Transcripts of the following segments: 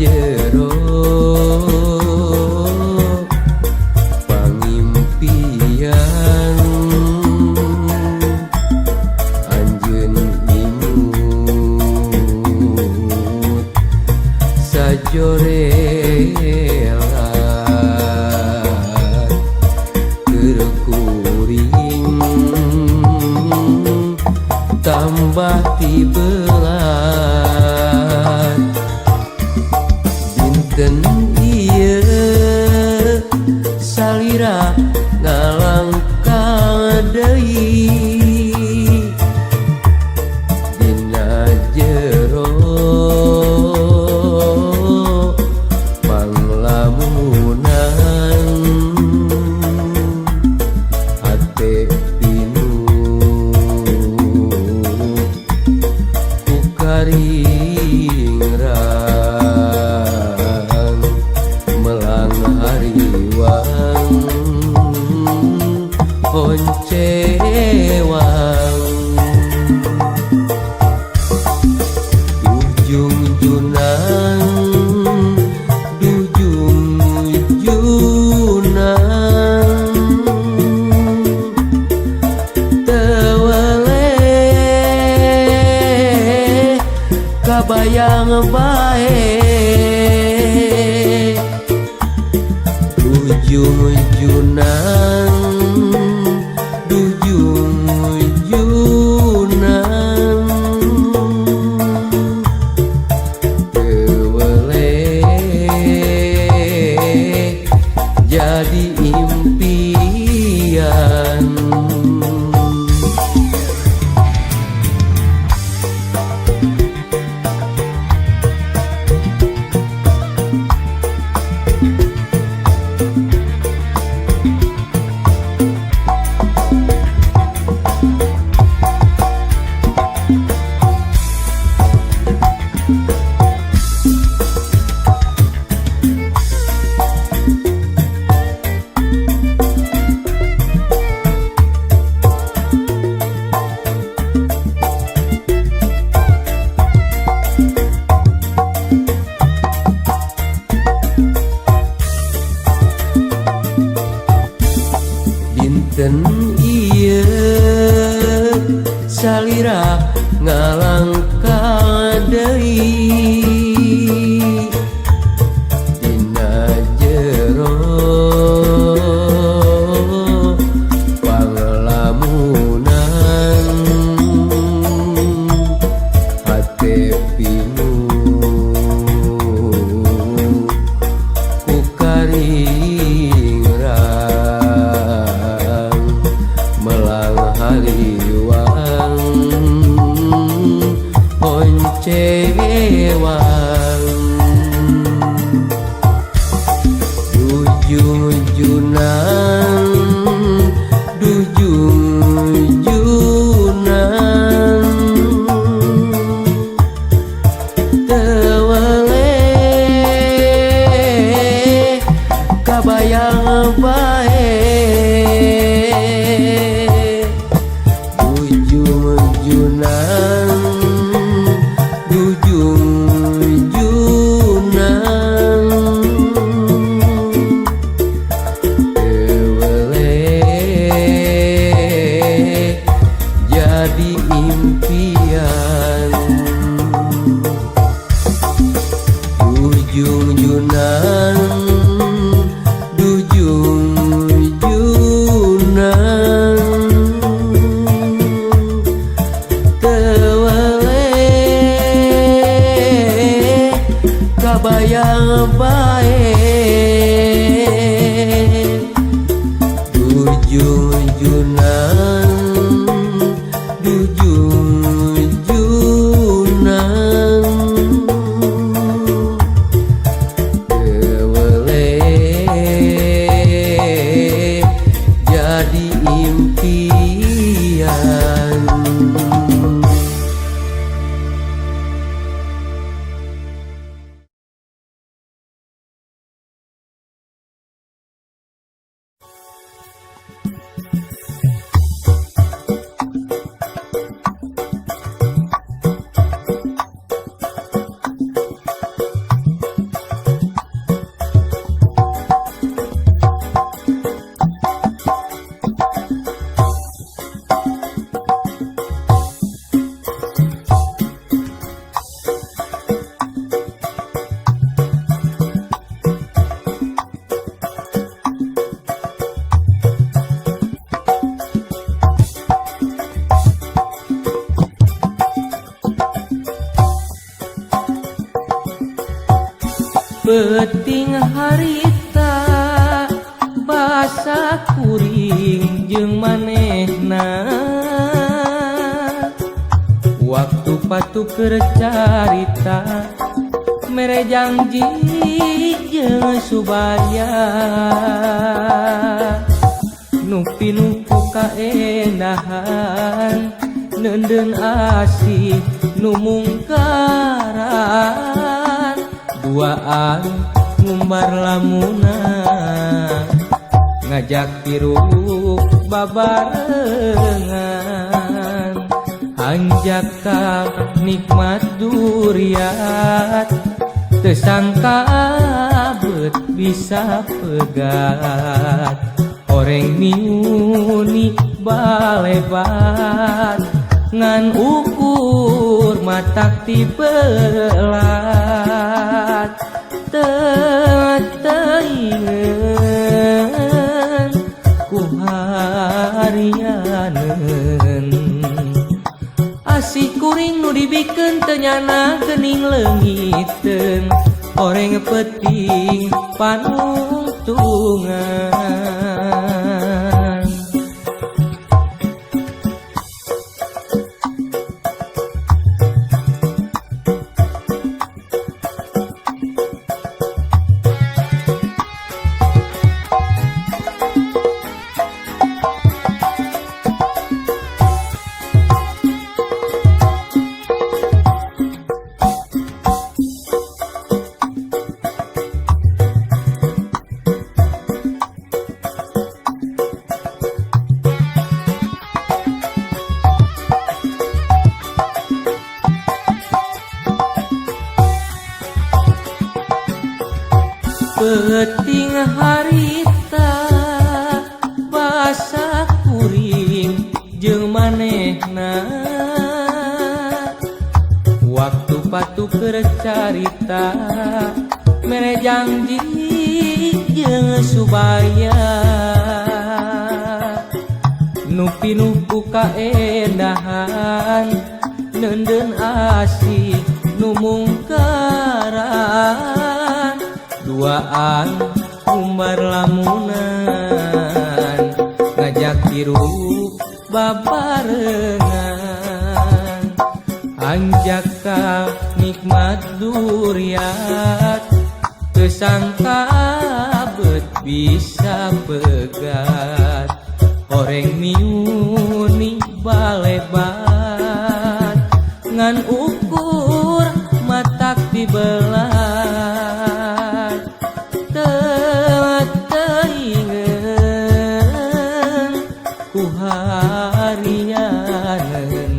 jero pangimpian anjeun imut sajorelan keur kuring tambah tibelan dinten ieu salira ngalangkah deui dina jero panglamunan hate karingrang melang hariwang poncewang dujung junang dujung junang kabayang bae dujung junang dujung junang tewele jadi impian. Dinten ieu salira ngalangkah deui dina jero panglamunan hate pinuh ku karingrang melang haliwang poncewang dujung junang dujung junang tewele kabayang bae dujung junang dujung junang tewele jadi impian dujung junang dujung junang kabayang bae dujung junang dujung junang tewele jadi impian. Peting harita basa kuring jeung manehna waktu patu keur carita mere janji jeung subaya nu pinuh kaendahan neundeun asih nu mungkaran duaan ngumbar lamunan ngajak tiruk babarengan anjak ka nikmat duriat teu sangka beut bisa pegat oreng miuni balebat ngan ukur matak ti belat teingeun ku harianeun asih kuring nu dibikeun teu nyana geuning leungiteun oreng peting panungtungan peting harita basa kuring jeung manehna waktu patu keur carita mere janji jeung subaya nu pinuh ku kaendahan neundeun asih nu mungkaran duaan umbar lamunan ngajak tiruk babarengan anjak ka nikmat duriat teu sangka beut bisa pegat oreng miuni balebat ngan ukur matak dibelat teingeun ku harianeun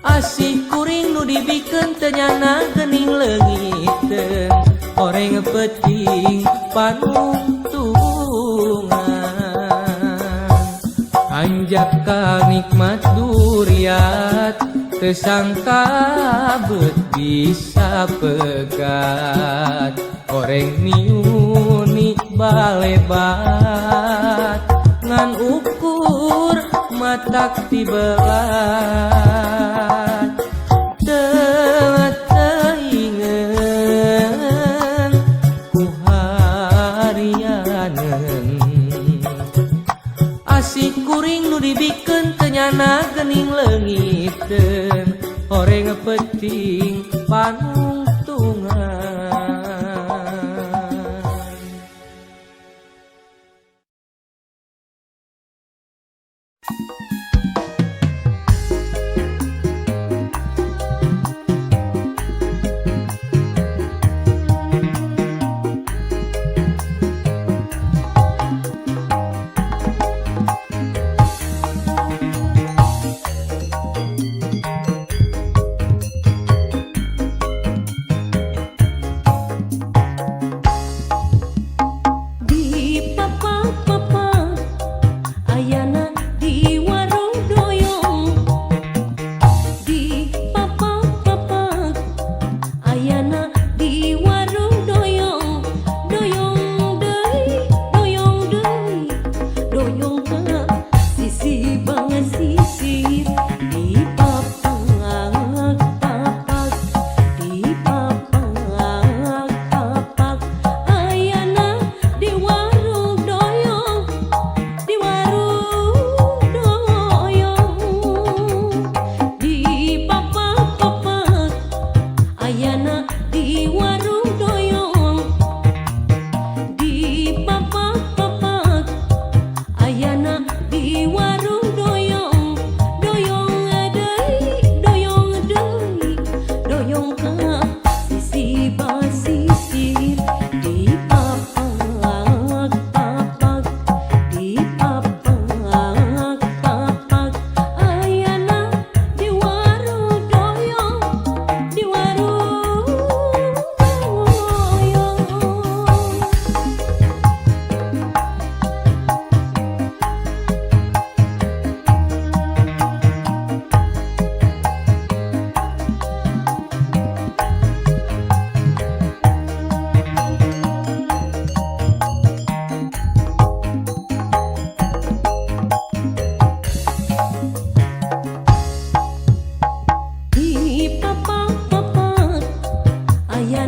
asih kuring nu dibikeun teu nyana geuning leungiteun oreng peting panungtungan anjak ka nikmat duriat teu sangka beut bisa pegat oreng miuni balebat ngan ukur matak tibelat teingeun ku harianeun asih kuring nu dibikeun teu nyana geuning leungiteun oreng peting panungtungan.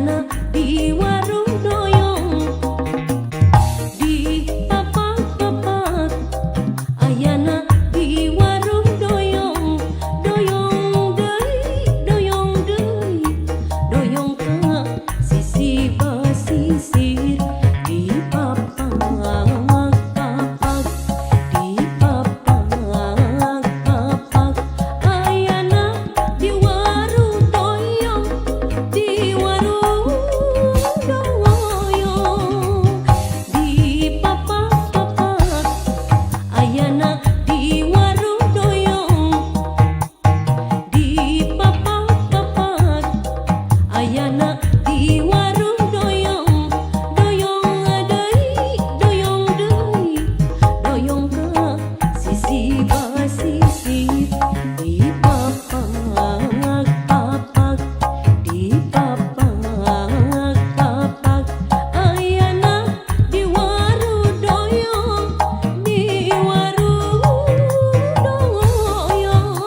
ayana di warung doyong di papak-papak ayana di warung doyong doyong deui doyong ka sisi basisir di papak-papak di papak-papak ayana di warung doyong di warung doyong di papak-papak ayana di warung doyong di papak-papak ayana di warung doyong doyong doyong ka sisi basisir di papak-papak di papak-papak ayana di warung doyong di warung doyong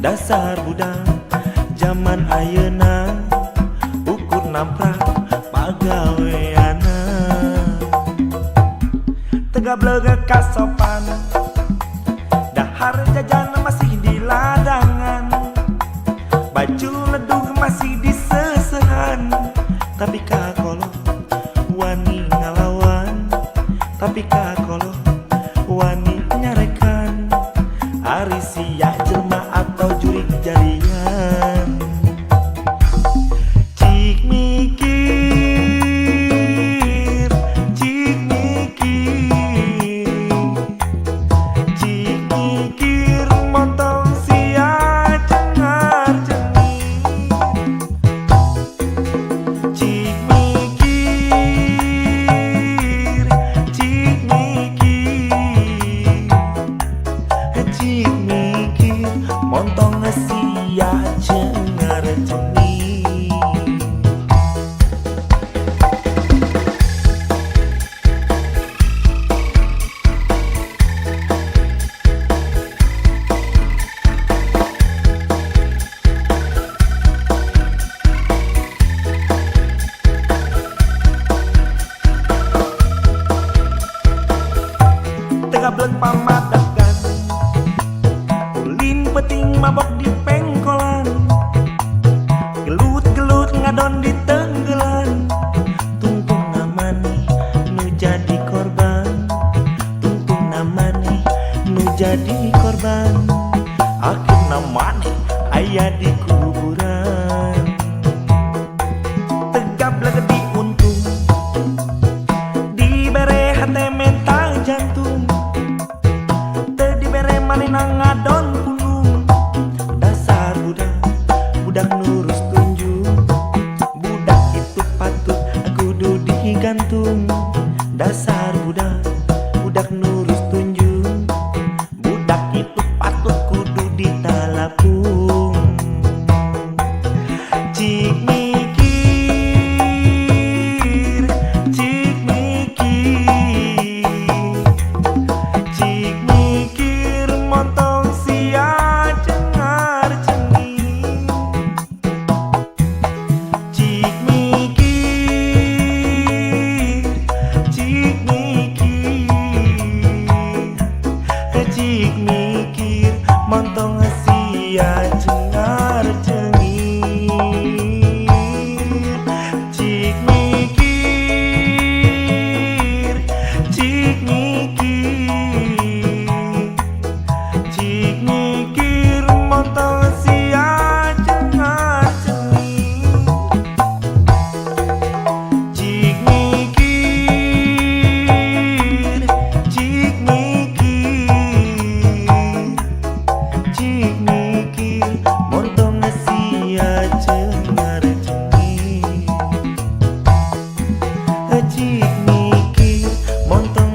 Dasar budak zaman ayeuna ukur namprak pagaweana tegablega kasopan dahar jajan masih di ladangan baju ledug masih di sesehan tapi kakolo wani ngalawan tapi kakolo wani nyarekan ari sia jelma atau jurik jarian cik mikir cik mikir cik mikir motong sia cengar cengir cik mikir cik mikir cik mikir montong sia cengar cengir tegableg pamadagan ulin peting mabok di pengkolan gelut-gelut ngadon di tenggelan tungtung namani nu jadi korban tungtung namani nu jadi korban akhirna maneh aya di kuburan tegableg diuntung dibere hate mental jantung teu dibere manehna ngadon punung dasar budak budak nurus tunjung budak itu patut kudu digantung dasar budak budak nurus tunjung budak itu patut kudu ditalapung cik mikir cik mikir cik mikir motong sia cengar cengir cik mikir cik mikir cik mikir montong sia cengar cengir cik mikir cik mikir cik mikir montong sia cengar cengir cik mikir cik mikir cik mikir montong sia cengar cengir cik mikir montong